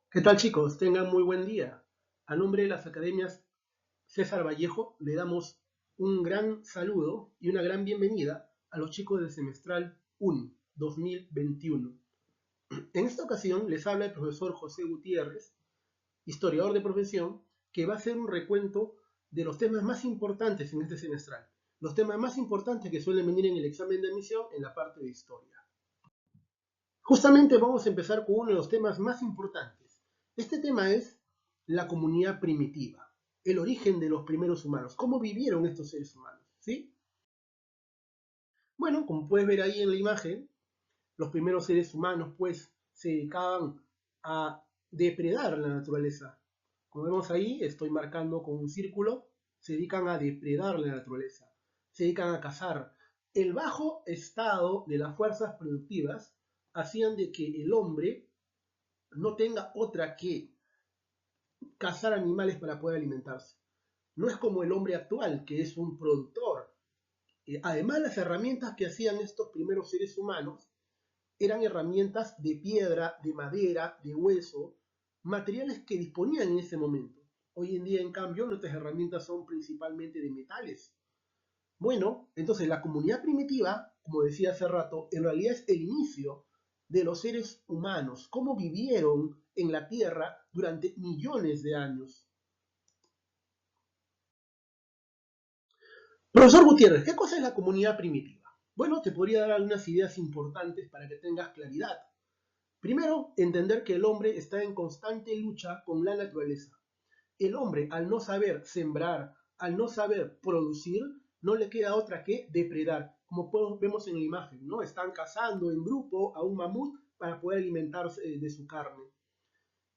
¿Qué tal, chicos? Tengan muy buen día. A nombre de las academias César Vallejo le damos un gran saludo y una gran bienvenida a los chicos del semestral 1 2021. En esta ocasión les habla el profesor José Gutiérrez, historiador de profesión, que va a hacer un recuento de los temas más importantes en este semestral. Los temas más importantes que suelen venir en el examen de admisión en la parte de historia. Justamente vamos a empezar con uno de los temas más importantes. Este tema es la comunidad primitiva, el origen de los primeros humanos, cómo vivieron estos seres humanos, ¿sí? Bueno, como puedes ver ahí en la imagen, los primeros seres humanos pues se dedicaban a depredar la naturaleza. Como vemos ahí, estoy marcando con un círculo, se dedican a depredar la naturaleza, se dedican a cazar. El bajo estado de las fuerzas productivas hacían de que el hombre no tenga otra que cazar animales para poder alimentarse. No es como el hombre actual, que es un productor. Además, las herramientas que hacían estos primeros seres humanos eran herramientas de piedra, de madera, de hueso, materiales que disponían en ese momento. Hoy en día, en cambio, nuestras herramientas son principalmente de metales. Bueno, entonces la comunidad primitiva, como decía hace rato, en realidad es el inicio de los seres humanos, cómo vivieron en la Tierra durante millones de años. Profesor Gutiérrez, ¿qué cosa es la comunidad primitiva? Bueno, te podría dar algunas ideas importantes para que tengas claridad. Primero, entender que el hombre está en constante lucha con la naturaleza. El hombre, al no saber sembrar, al no saber producir, no le queda otra que depredar. Como vemos en la imagen, ¿no? Están cazando en grupo a un mamut para poder alimentarse de su carne.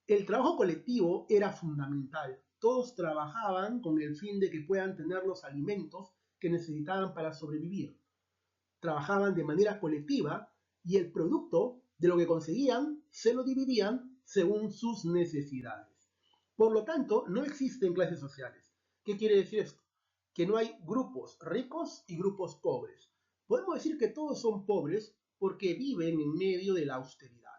El trabajo colectivo era fundamental. Todos trabajaban con el fin de que puedan tener los alimentos que necesitaban para sobrevivir. Trabajaban de manera colectiva y el producto de lo que conseguían se lo dividían según sus necesidades. Por lo tanto, no existen clases sociales. ¿Qué quiere decir esto? Que no hay grupos ricos y grupos pobres. Podemos decir que todos son pobres porque viven en medio de la austeridad,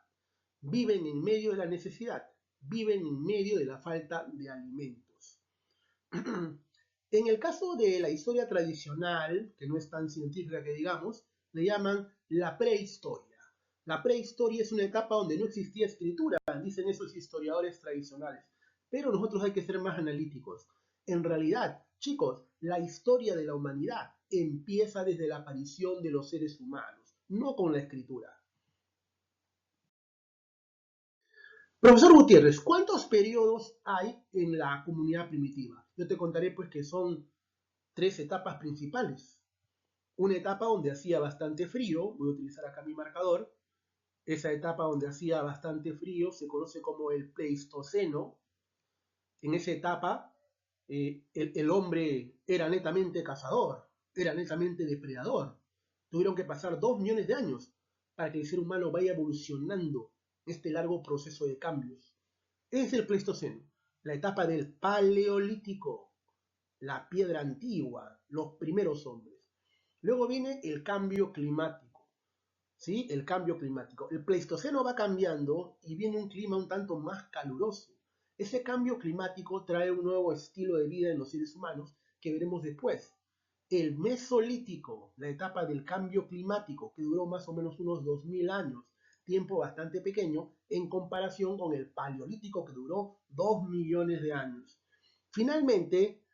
viven en medio de la necesidad, viven en medio de la falta de alimentos. En el caso de la historia tradicional, que no es tan científica que digamos, le llaman la prehistoria. La prehistoria es una etapa donde no existía escritura, dicen esos historiadores tradicionales. Pero nosotros hay que ser más analíticos. En realidad, chicos, la historia de la humanidad empieza desde la aparición de los seres humanos, no con la escritura. Profesor Gutiérrez, ¿cuántos periodos hay en la comunidad primitiva? Yo te contaré pues que son tres etapas principales. Una etapa donde hacía bastante frío, voy a utilizar acá mi marcador, esa etapa donde hacía bastante frío se conoce como el Pleistoceno. En esa etapa el hombre era netamente cazador, era netamente depredador. Tuvieron que pasar 2 millones de años para que el ser humano vaya evolucionando este largo proceso de cambios. Es el Pleistoceno, la etapa del Paleolítico, la piedra antigua, los primeros hombres. Luego viene el cambio climático, ¿sí? El cambio climático. El Pleistoceno va cambiando y viene un clima un tanto más caluroso. Ese cambio climático trae un nuevo estilo de vida en los seres humanos que veremos después. El Mesolítico, la etapa del cambio climático, que duró más o menos unos 2000 años, tiempo bastante pequeño en comparación con el Paleolítico, que duró 2 millones de años. Finalmente,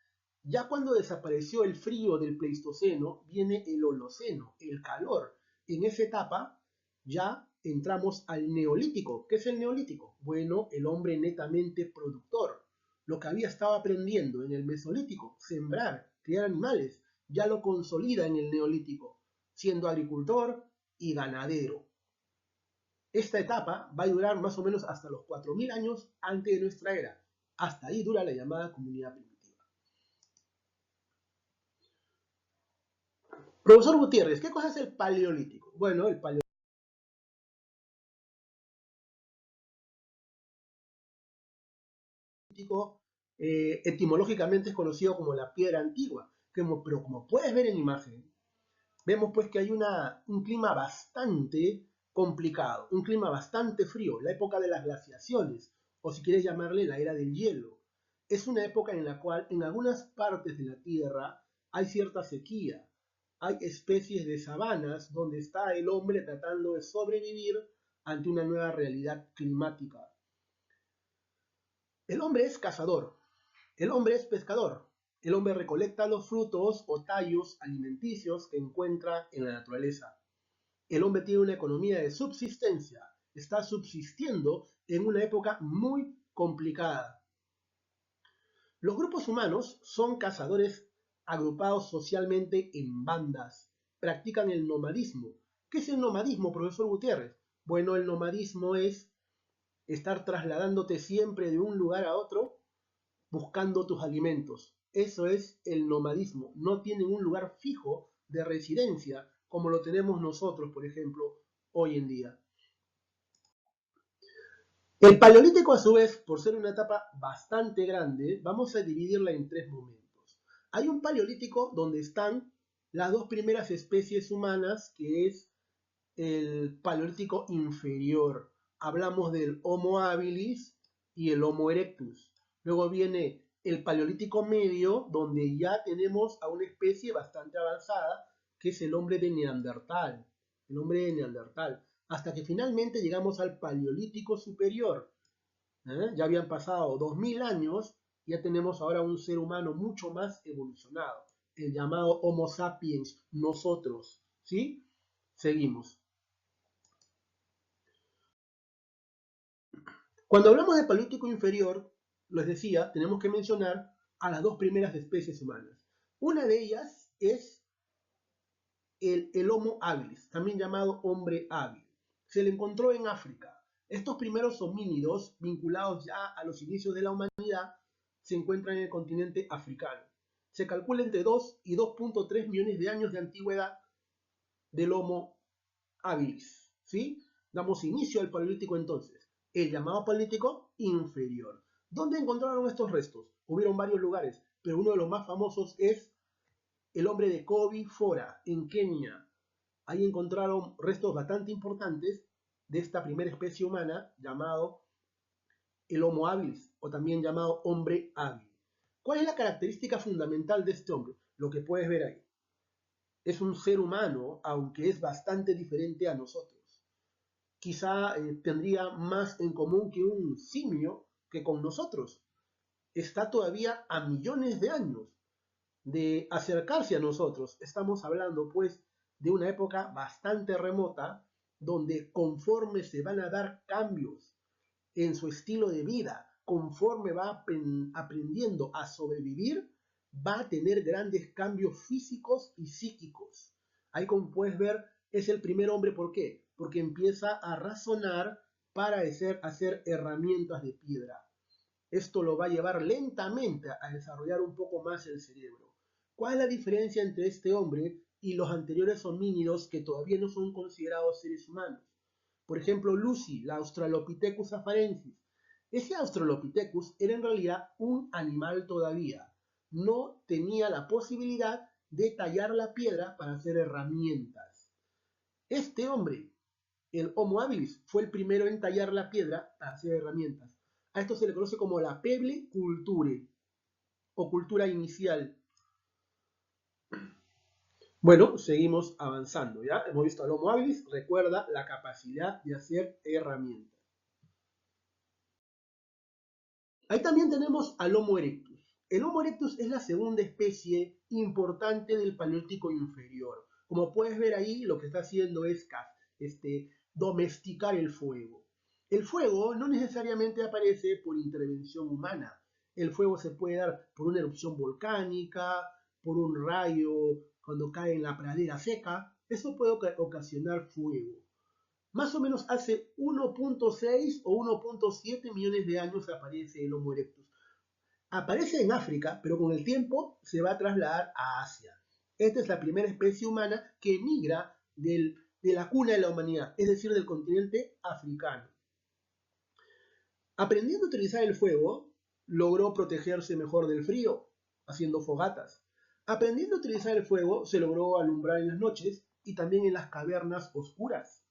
ya cuando desapareció el frío del Pleistoceno, viene el Holoceno, el calor. En esa etapa ya entramos al Neolítico. ¿Qué es el Neolítico? Bueno, el hombre netamente productor. Lo que había estado aprendiendo en el Mesolítico, sembrar, criar animales, ya lo consolida en el Neolítico, siendo agricultor y ganadero. Esta etapa va a durar más o menos hasta los 4000 años antes de nuestra era. Hasta ahí dura la llamada comunidad primitiva. Profesor Gutiérrez, ¿qué cosa es el paleolítico? Bueno, el paleolítico etimológicamente es conocido como la piedra antigua, pero como puedes ver en imagen, vemos pues que hay un clima bastante complicado, un clima bastante frío, la época de las glaciaciones, o si quieres llamarle la era del hielo. Es una época en la cual en algunas partes de la Tierra hay cierta sequía, hay especies de sabanas donde está el hombre tratando de sobrevivir ante una nueva realidad climática. El hombre es cazador, el hombre es pescador, el hombre recolecta los frutos o tallos alimenticios que encuentra en la naturaleza. El hombre tiene una economía de subsistencia, está subsistiendo en una época muy complicada. Los grupos humanos son cazadores agrupados socialmente en bandas, practican el nomadismo. ¿Qué es el nomadismo, profesor Gutiérrez? Bueno, el nomadismo es estar trasladándote siempre de un lugar a otro buscando tus alimentos. Eso es el nomadismo. No tienen un lugar fijo de residencia como lo tenemos nosotros, por ejemplo, hoy en día. El Paleolítico, a su vez, por ser una etapa bastante grande, vamos a dividirla en tres momentos. Hay un Paleolítico donde están las dos primeras especies humanas, que es el Paleolítico inferior. Hablamos del Homo habilis y el Homo erectus. Luego viene el Paleolítico medio, donde ya tenemos a una especie bastante avanzada, que es el hombre de Neandertal. El hombre de Neandertal. Hasta que finalmente llegamos al Paleolítico superior. Ya habían pasado 2000 años, ya tenemos ahora un ser humano mucho más evolucionado, el llamado Homo sapiens, nosotros. ¿Sí? Seguimos. Cuando hablamos de Paleolítico inferior, les decía, tenemos que mencionar a las dos primeras especies humanas. Una de ellas es el Homo habilis, también llamado hombre hábil. Se le encontró en África. Estos primeros homínidos, vinculados ya a los inicios de la humanidad, se encuentran en el continente africano. Se calcula entre 2 y 2.3 millones de años de antigüedad del Homo habilis. ¿Sí? Damos inicio al Paleolítico entonces, el llamado Paleolítico inferior. ¿Dónde encontraron estos restos? Hubieron varios lugares, pero uno de los más famosos es el hombre de Kobi Fora, en Kenia. Ahí encontraron restos bastante importantes de esta primera especie humana llamado el Homo habilis, o también llamado hombre hábil. ¿Cuál es la característica fundamental de este hombre? Lo que puedes ver ahí. Es un ser humano, aunque es bastante diferente a nosotros. Quizá tendría más en común que un simio que con nosotros. Está todavía a millones de años de acercarse a nosotros. Estamos hablando pues de una época bastante remota donde conforme se van a dar cambios en su estilo de vida, conforme va aprendiendo a sobrevivir, va a tener grandes cambios físicos y psíquicos. Ahí como puedes ver es el primer hombre, ¿por qué? Porque empieza a razonar para hacer herramientas de piedra. Esto lo va a llevar lentamente a desarrollar un poco más el cerebro. ¿Cuál es la diferencia entre este hombre y los anteriores homínidos que todavía no son considerados seres humanos? Por ejemplo, Lucy, la Australopithecus afarensis. Ese Australopithecus era en realidad un animal todavía. No tenía la posibilidad de tallar la piedra para hacer herramientas. Este hombre, el Homo habilis, fue el primero en tallar la piedra para hacer herramientas. A esto se le conoce como la Pebble Culture o cultura inicial. Bueno, seguimos avanzando, ¿ya? Hemos visto al Homo habilis, recuerda la capacidad de hacer herramientas. Ahí también tenemos al Homo erectus. El Homo erectus es la segunda especie importante del Paleolítico inferior. Como puedes ver ahí, lo que está haciendo es domesticar el fuego. El fuego no necesariamente aparece por intervención humana. El fuego se puede dar por una erupción volcánica, por un rayo cuando cae en la pradera seca. Eso puede ocasionar fuego. Más o menos hace 1.6 o 1.7 millones de años aparece el Homo erectus. Aparece en África, pero con el tiempo se va a trasladar a Asia. Esta es la primera especie humana que emigra de la cuna de la humanidad, es decir, del continente africano. Aprendiendo a utilizar el fuego, logró protegerse mejor del frío, haciendo fogatas. Aprendiendo a utilizar el fuego, se logró alumbrar en las noches y también en las cavernas oscuras.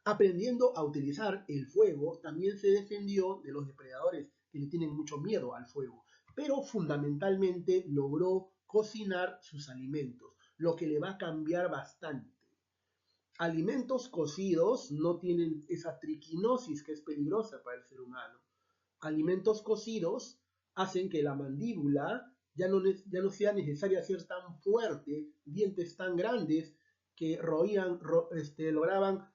Aprendiendo a utilizar el fuego, también se defendió de los depredadores que le tienen mucho miedo al fuego, pero fundamentalmente logró cocinar sus alimentos, lo que le va a cambiar bastante. Alimentos cocidos no tienen esa triquinosis que es peligrosa para el ser humano. Alimentos cocidos hacen que la mandíbula ya no sea necesaria ser tan fuerte, dientes tan grandes que lograban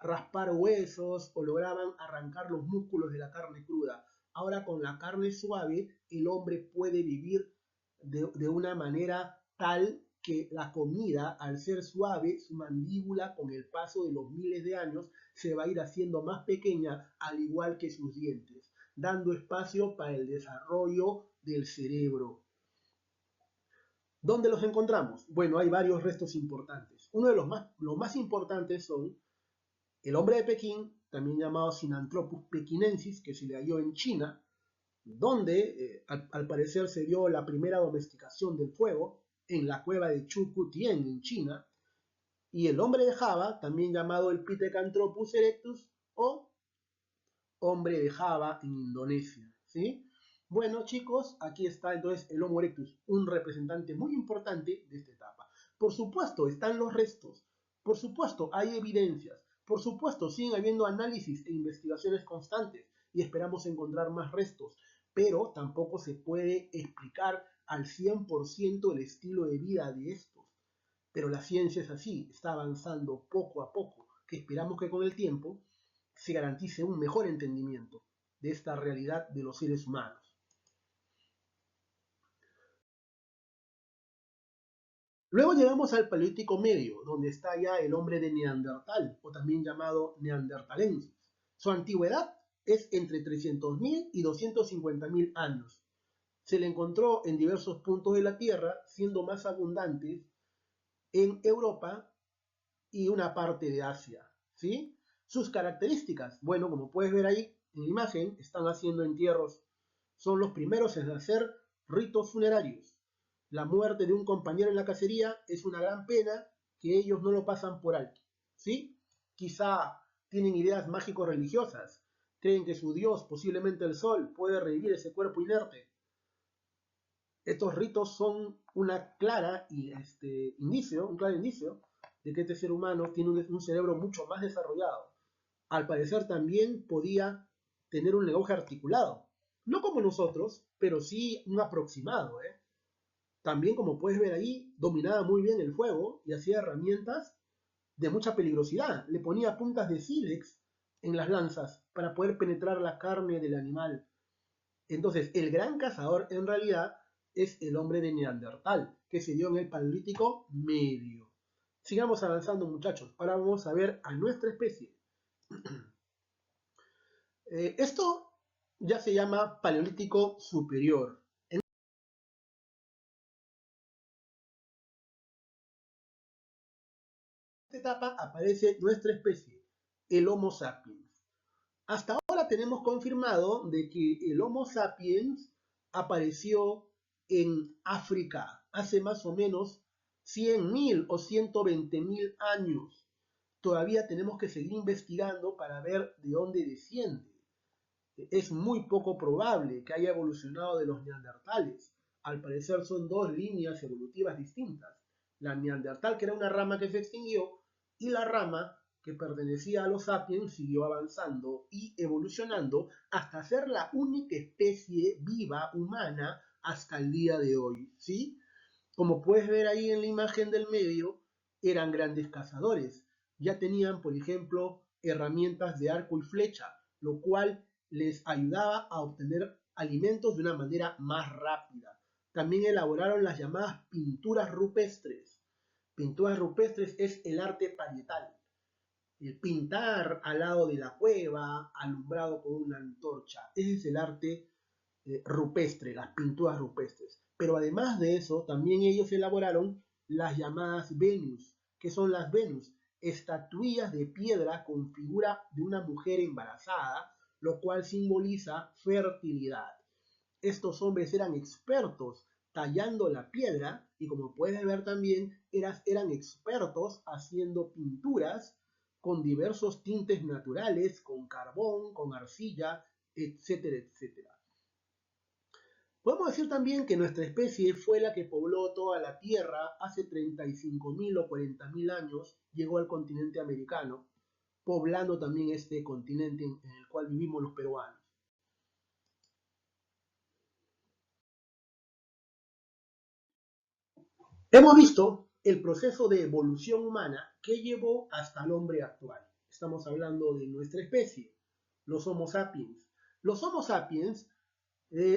raspar huesos o lograban arrancar los músculos de la carne cruda. Ahora con la carne suave el hombre puede vivir de una manera tal que la comida, al ser suave, su mandíbula con el paso de los miles de años se va a ir haciendo más pequeña, al igual que sus dientes, dando espacio para el desarrollo del cerebro. ¿Dónde los encontramos? Bueno, hay varios restos importantes. Uno de los más importantes son el hombre de Pekín, también llamado Sinanthropus pekinensis, que se le halló en China, donde al parecer se dio la primera domesticación del fuego en la cueva de Chukutien en China, y el hombre de Java, también llamado el Pithecanthropus erectus o hombre de Java en Indonesia, ¿sí? Bueno, chicos, aquí está entonces el Homo erectus, un representante muy importante de esta etapa. Por supuesto, están los restos, por supuesto, hay evidencias, por supuesto, siguen habiendo análisis e investigaciones constantes y esperamos encontrar más restos, pero tampoco se puede explicar al 100% el estilo de vida de estos. Pero la ciencia es así, está avanzando poco a poco, que esperamos que con el tiempo se garantice un mejor entendimiento de esta realidad de los seres humanos. Luego llegamos al Paleolítico Medio, donde está ya el hombre de Neandertal, o también llamado Neandertalensis. Su antigüedad es entre 300.000 y 250.000 años. Se le encontró en diversos puntos de la Tierra, siendo más abundantes en Europa y una parte de Asia, ¿sí? Sus características, bueno, como puedes ver ahí en la imagen, están haciendo entierros. Son los primeros en hacer ritos funerarios. La muerte de un compañero en la cacería es una gran pena que ellos no lo pasan por alto, ¿sí? Quizá tienen ideas mágico-religiosas, creen que su dios, posiblemente el sol, puede revivir ese cuerpo inerte. Estos ritos son una clara un claro indicio de que este ser humano tiene un cerebro mucho más desarrollado. Al parecer también podía tener un lenguaje articulado. No como nosotros, pero sí un aproximado. También, como puedes ver ahí, dominaba muy bien el fuego y hacía herramientas de mucha peligrosidad. Le ponía puntas de sílex en las lanzas para poder penetrar la carne del animal. Entonces, el gran cazador en realidad es el hombre de Neandertal, que se dio en el Paleolítico Medio. Sigamos avanzando, muchachos. Ahora vamos a ver a nuestra especie. Esto ya se llama Paleolítico Superior. En esta etapa aparece nuestra especie, el Homo sapiens. Hasta ahora tenemos confirmado de que el Homo sapiens apareció en África hace más o menos 100.000 o 120.000 años. Todavía tenemos que seguir investigando para ver de dónde desciende. Es muy poco probable que haya evolucionado de los neandertales. Al parecer son dos líneas evolutivas distintas. La neandertal, que era una rama que se extinguió, y la rama que pertenecía a los sapiens siguió avanzando y evolucionando hasta ser la única especie viva humana hasta el día de hoy, ¿sí? Como puedes ver ahí en la imagen del medio, eran grandes cazadores. Ya tenían, por ejemplo, herramientas de arco y flecha, lo cual les ayudaba a obtener alimentos de una manera más rápida. También elaboraron las llamadas pinturas rupestres. Pinturas rupestres es el arte parietal. El pintar al lado de la cueva, alumbrado con una antorcha. Ese es el arte rupestre, las pinturas rupestres. Pero además de eso, también ellos elaboraron las llamadas Venus. ¿Qué son las Venus? Estatuillas de piedra con figura de una mujer embarazada, lo cual simboliza fertilidad. Estos hombres eran expertos tallando la piedra y como puedes ver también eran expertos haciendo pinturas con diversos tintes naturales, con carbón, con arcilla, etcétera, etcétera. Podemos decir también que nuestra especie fue la que pobló toda la Tierra hace 35.000 o 40.000 años, llegó al continente americano, poblando también este continente en el cual vivimos los peruanos. Hemos visto el proceso de evolución humana que llevó hasta el hombre actual. Estamos hablando de nuestra especie, los Homo sapiens. Los Homo sapiens,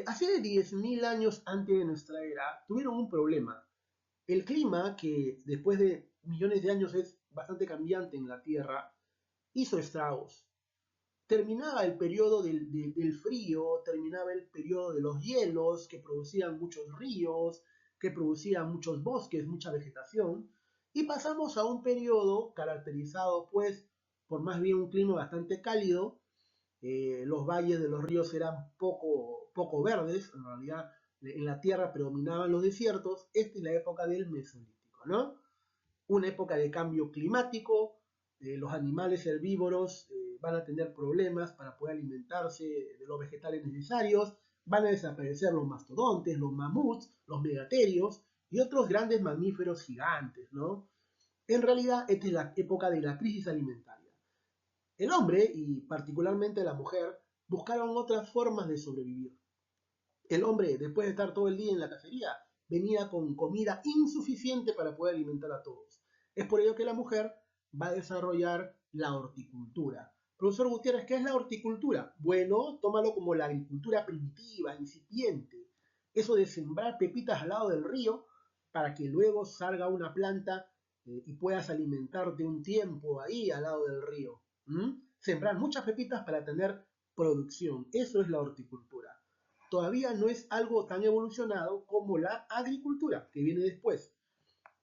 hace 10.000 años antes de nuestra era, tuvieron un problema. El clima, que después de millones de años es bastante cambiante en la Tierra, hizo estragos. Terminaba el periodo del frío, terminaba el periodo de los hielos, que producían muchos ríos, que producían muchos bosques, mucha vegetación, y pasamos a un periodo caracterizado pues por más bien un clima bastante cálido. Los valles de los ríos eran poco verdes, en realidad en la tierra predominaban los desiertos. Esta es la época del Mesolítico, ¿no? Una época de cambio climático. Los animales herbívoros van a tener problemas para poder alimentarse de los vegetales necesarios, van a desaparecer los mastodontes, los mamuts, los megaterios y otros grandes mamíferos gigantes, ¿no? En realidad, esta es la época de la crisis alimentaria. El hombre, y particularmente la mujer, buscaron otras formas de sobrevivir. El hombre, después de estar todo el día en la cacería, venía con comida insuficiente para poder alimentar a todos. Es por ello que la mujer va a desarrollar la horticultura. Profesor Gutiérrez, ¿qué es la horticultura? Bueno, tómalo como la agricultura primitiva, incipiente. Eso de sembrar pepitas al lado del río para que luego salga una planta y puedas alimentarte un tiempo ahí al lado del río. Sembrar muchas pepitas para tener producción. Eso es la horticultura. Todavía no es algo tan evolucionado como la agricultura, que viene después.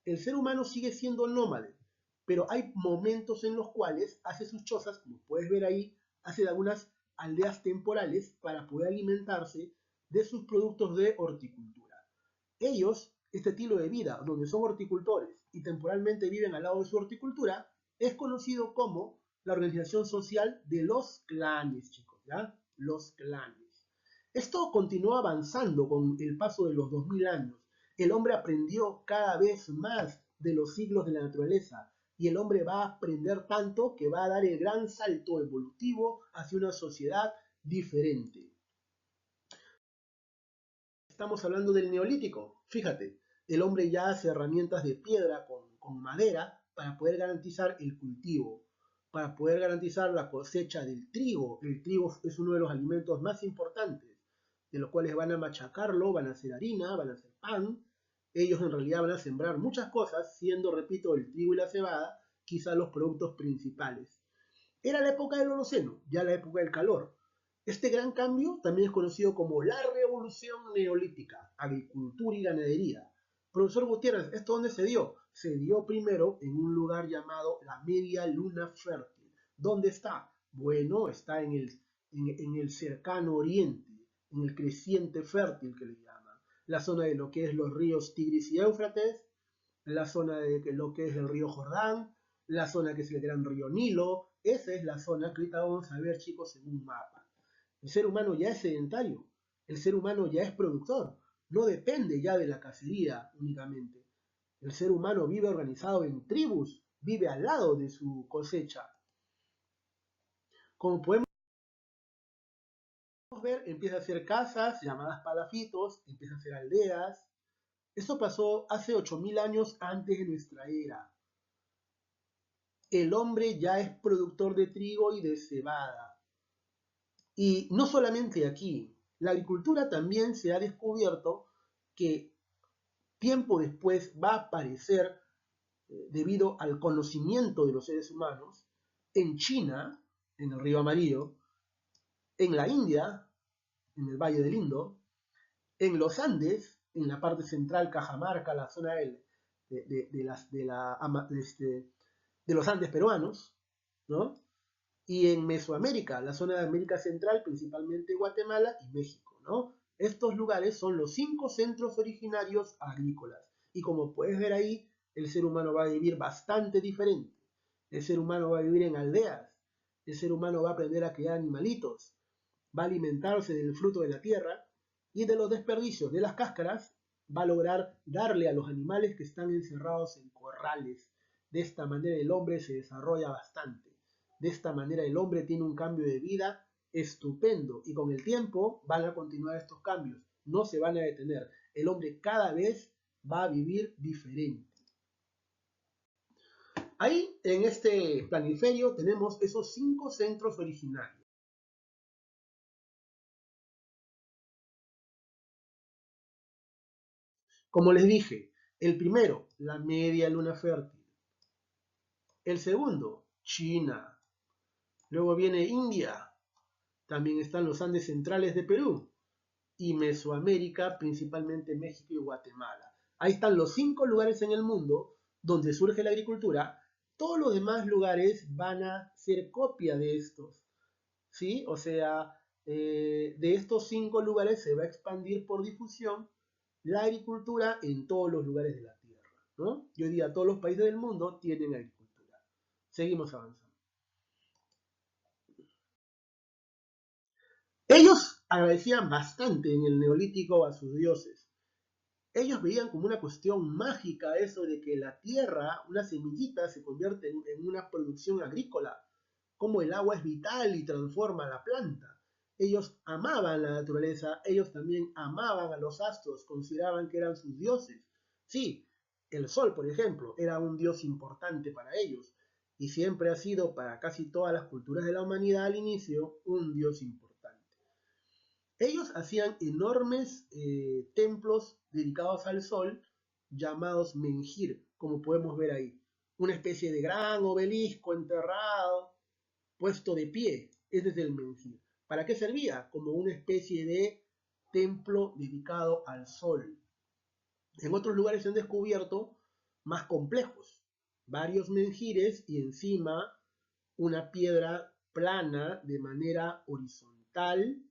El ser humano sigue siendo nómade, pero hay momentos en los cuales hace sus chozas, como puedes ver ahí, hace algunas aldeas temporales para poder alimentarse de sus productos de horticultura. Ellos, este estilo de vida, donde son horticultores y temporalmente viven al lado de su horticultura, es conocido como la organización social de los clanes, chicos, ¿ya? Los clanes. Esto continuó avanzando con el paso de los 2000 años. El hombre aprendió cada vez más de los siglos de la naturaleza y el hombre va a aprender tanto que va a dar el gran salto evolutivo hacia una sociedad diferente. Estamos hablando del neolítico. Fíjate, el hombre ya hace herramientas de piedra con madera para poder garantizar el cultivo, para poder garantizar la cosecha del trigo. El trigo es uno de los alimentos más importantes, de los cuales van a machacarlo, van a hacer harina, van a hacer pan. Ellos en realidad van a sembrar muchas cosas, siendo, repito, el trigo y la cebada quizá los productos principales. Era la época del Holoceno, ya la época del calor. Este gran cambio también es conocido como la revolución neolítica, agricultura y ganadería. Profesor Gutiérrez, ¿esto dónde se dio? Se dio primero en un lugar llamado la Media Luna Fértil. ¿Dónde está? Bueno, está en el cercano oriente, en el creciente fértil que le llaman. La zona de lo que es los ríos Tigris y Éufrates, la zona de lo que es el río Jordán, la zona que es el gran río Nilo. Esa es la zona que ahorita vamos a ver, chicos, en un mapa. El ser humano ya es sedentario, el ser humano ya es productor, no depende ya de la cacería únicamente. El ser humano vive organizado en tribus, vive al lado de su cosecha. Como podemos ver, empieza a hacer casas llamadas palafitos, empieza a hacer aldeas. Esto pasó hace 8.000 años antes de nuestra era. El hombre ya es productor de trigo y de cebada. Y no solamente aquí, la agricultura también se ha descubierto que tiempo después va a aparecer, debido al conocimiento de los seres humanos, en China, en el río Amarillo, en la India, en el Valle del Indo, en los Andes, en la parte central, Cajamarca, la zona de los Andes peruanos, ¿no? Y en Mesoamérica, la zona de América Central, principalmente Guatemala y México, ¿no? Estos lugares son los 5 centros originarios agrícolas. Y como puedes ver ahí, el ser humano va a vivir bastante diferente. El ser humano va a vivir en aldeas. El ser humano va a aprender a criar animalitos. Va a alimentarse del fruto de la tierra y de los desperdicios de las cáscaras va a lograr darle a los animales que están encerrados en corrales. De esta manera el hombre se desarrolla bastante. De esta manera el hombre tiene un cambio de vida estupendo y con el tiempo van a continuar estos cambios. No se van a detener. El hombre cada vez va a vivir diferente. Ahí en este planiferio tenemos esos 5 centros originarios. Como les dije, el primero, la media luna fértil. El segundo, China. Luego viene India. También están los Andes centrales de Perú. Y Mesoamérica, principalmente México y Guatemala. Ahí están los 5 lugares en el mundo donde surge la agricultura. Todos los demás lugares van a ser copia de estos. ¿Sí? O sea, de estos 5 lugares se va a expandir por difusión la agricultura en todos los lugares de la Tierra, ¿no? Y hoy día todos los países del mundo tienen agricultura. Seguimos avanzando. Ellos agradecían bastante en el Neolítico a sus dioses. Ellos veían como una cuestión mágica eso de que la tierra, una semillita, se convierte en una producción agrícola, como el agua es vital y transforma la planta. Ellos amaban la naturaleza, ellos también amaban a los astros, consideraban que eran sus dioses. Sí, el sol, por ejemplo, era un dios importante para ellos y siempre ha sido para casi todas las culturas de la humanidad al inicio un dios importante. Ellos hacían enormes templos dedicados al sol llamados menhir, como podemos ver ahí. Una especie de gran obelisco enterrado, puesto de pie. Ese es el menhir. ¿Para qué servía? Como una especie de templo dedicado al sol. En otros lugares se han descubierto más complejos, varios menhires y encima una piedra plana de manera horizontal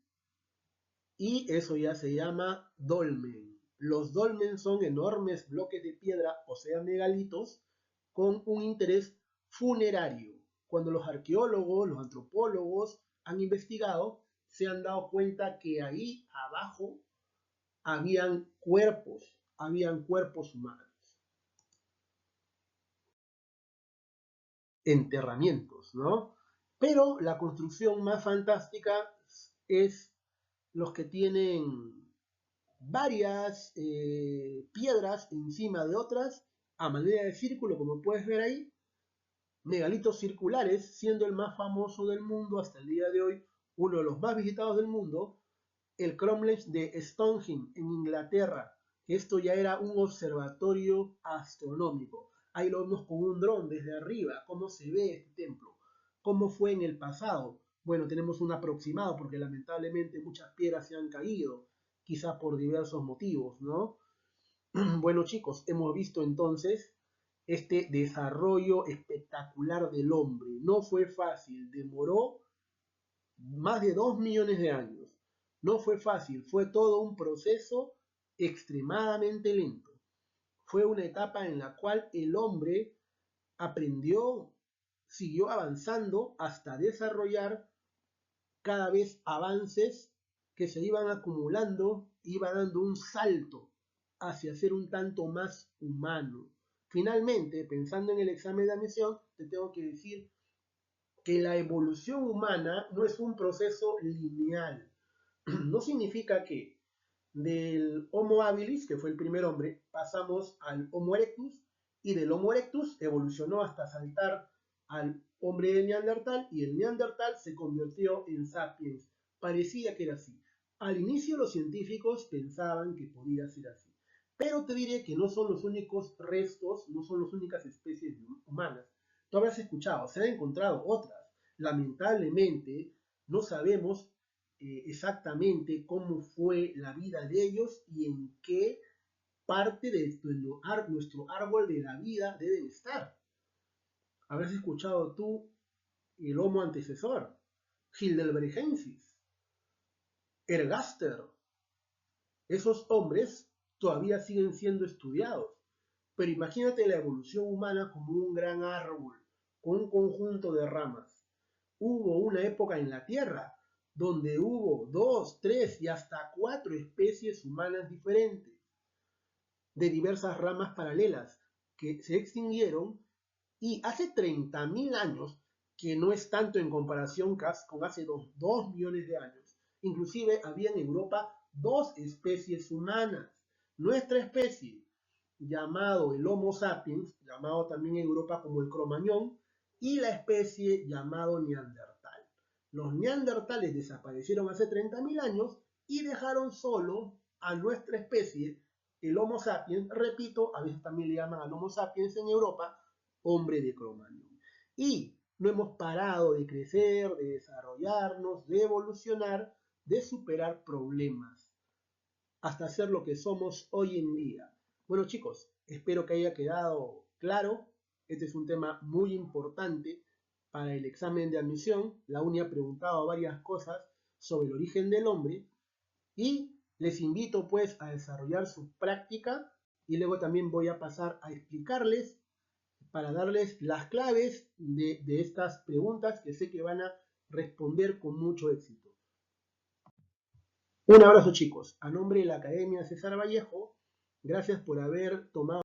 y eso ya se llama dolmen. Los dolmen son enormes bloques de piedra, o sea, megalitos, con un interés funerario. Cuando los arqueólogos, los antropólogos han investigado, se han dado cuenta que ahí abajo habían cuerpos humanos, enterramientos, ¿no? Pero la construcción más fantástica es los que tienen varias piedras encima de otras a manera de círculo, como puedes ver ahí, megalitos circulares, siendo el más famoso del mundo hasta el día de hoy, uno de los más visitados del mundo, el Cromlech de Stonehenge en Inglaterra. Esto ya era un observatorio astronómico. Ahí lo vemos con un dron desde arriba, cómo se ve este templo, cómo fue en el pasado. Bueno, tenemos un aproximado porque lamentablemente muchas piedras se han caído, quizás por diversos motivos, ¿no? Bueno, chicos, hemos visto entonces este desarrollo espectacular del hombre. No fue fácil, demoró más de 2 millones de años. No fue fácil, fue todo un proceso extremadamente lento. Fue una etapa en la cual el hombre aprendió, siguió avanzando hasta desarrollar cada vez avances que se iban acumulando, iba dando un salto hacia ser un tanto más humano. Finalmente, pensando en el examen de admisión, te tengo que decir que la evolución humana no es un proceso lineal. No significa que del Homo habilis, que fue el primer hombre, pasamos al Homo erectus y del Homo erectus evolucionó hasta saltar al hombre de Neandertal y el Neandertal se convirtió en sapiens. Parecía que era así. Al inicio los científicos pensaban que podía ser así. Pero te diré que no son los únicos restos, no son las únicas especies humanas. Tú habrás escuchado, se han encontrado otras. Lamentablemente, no sabemos exactamente cómo fue la vida de ellos y en qué parte de nuestro árbol de la vida deben estar. Habrás escuchado tú el Homo antecesor, Heidelbergensis, Ergaster. Esos hombres todavía siguen siendo estudiados. Pero imagínate la evolución humana como un gran árbol, con un conjunto de ramas. Hubo una época en la Tierra donde hubo 2, 3 y hasta 4 especies humanas diferentes, de diversas ramas paralelas, que se extinguieron, y hace 30.000 años, que no es tanto en comparación con hace 2 millones de años, inclusive había en Europa 2 especies humanas. Nuestra especie, llamado el Homo sapiens, llamado también en Europa como el Cromañón, y la especie llamado Neandertal. Los neandertales desaparecieron hace 30.000 años y dejaron solo a nuestra especie, el Homo sapiens, repito, a veces también le llaman al Homo sapiens en Europa, hombre de Cromañón. Y no hemos parado de crecer, de desarrollarnos, de evolucionar, de superar problemas, hasta ser lo que somos hoy en día. Bueno chicos, espero que haya quedado claro. Este es un tema muy importante para el examen de admisión. La UNI ha preguntado varias cosas sobre el origen del hombre y les invito pues a desarrollar su práctica y luego también voy a pasar a explicarles para darles las claves de estas preguntas que sé que van a responder con mucho éxito. Un abrazo chicos, a nombre de la Academia César Vallejo, gracias por haber tomado